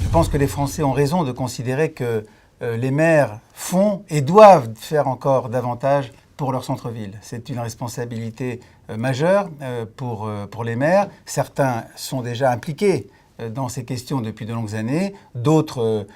Je pense que les Français ont raison de considérer que les maires font et doivent faire encore davantage pour leur centre-ville. C'est une responsabilité majeure pour les maires. Certains sont déjà impliqués dans ces questions depuis de longues années, d'autres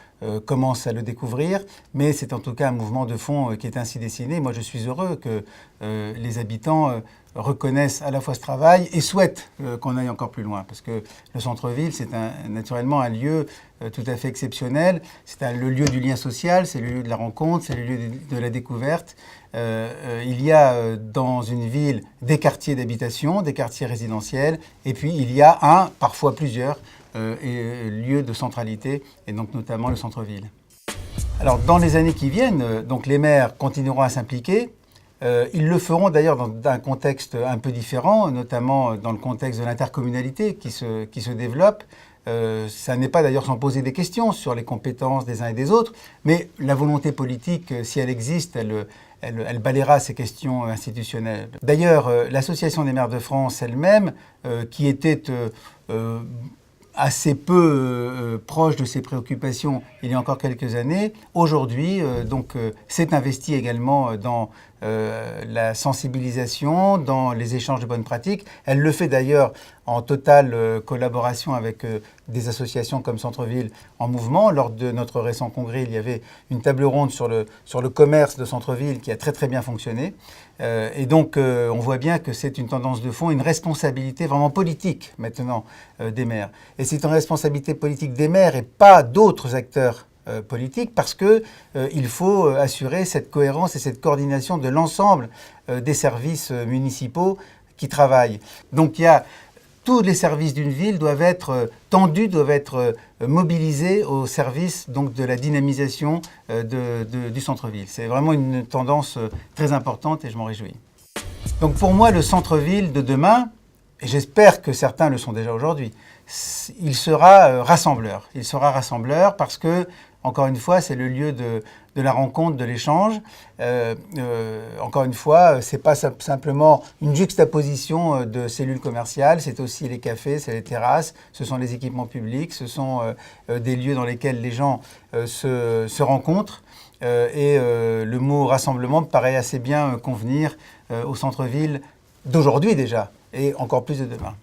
commencent à le découvrir, mais c'est en tout cas un mouvement de fond qui est ainsi dessiné. Moi, je suis heureux que les habitants reconnaissent à la fois ce travail et souhaitent qu'on aille encore plus loin, parce que le centre-ville, c'est naturellement un lieu tout à fait exceptionnel. C'est le lieu du lien social, c'est le lieu de la rencontre, c'est le lieu de la découverte. Il y a dans une ville des quartiers d'habitation, des quartiers résidentiels, et puis il y a parfois plusieurs lieux de centralité, et donc notamment le centre-ville. Alors dans les années qui viennent, donc les maires continueront à s'impliquer. Ils le feront d'ailleurs dans un contexte un peu différent, notamment dans le contexte de l'intercommunalité qui se développe. Ça n'est pas d'ailleurs sans poser des questions sur les compétences des uns et des autres, mais la volonté politique, si elle existe, elle balayera ces questions institutionnelles. D'ailleurs, l'Association des maires de France elle-même, qui était assez peu proche de ses préoccupations il y a encore quelques années, aujourd'hui s'est investie également dans la sensibilisation, dans les échanges de bonnes pratiques. Elle le fait d'ailleurs en totale collaboration avec des associations comme Centre-Ville en Mouvement. Lors de notre récent congrès, il y avait une table ronde sur le commerce de Centre-Ville qui a très très bien fonctionné. Et donc on voit bien que c'est une tendance de fond, une responsabilité vraiment politique maintenant des maires. Et c'est une responsabilité politique des maires et pas d'autres acteurs politique parce qu'il faut assurer cette cohérence et cette coordination de l'ensemble des services municipaux qui travaillent. Donc tous les services d'une ville doivent être tendus, doivent être mobilisés au service donc, de la dynamisation du centre-ville. C'est vraiment une tendance très importante et je m'en réjouis. Donc pour moi, le centre-ville de demain, et j'espère que certains le sont déjà aujourd'hui, il sera rassembleur. Il sera rassembleur parce que, encore une fois, c'est le lieu de la rencontre, de l'échange. Encore une fois, ce n'est pas simplement une juxtaposition de cellules commerciales, c'est aussi les cafés, c'est les terrasses, ce sont les équipements publics, ce sont des lieux dans lesquels les gens se rencontrent. Et le mot rassemblement me paraît assez bien convenir au centre-ville d'aujourd'hui déjà, et encore plus de demain.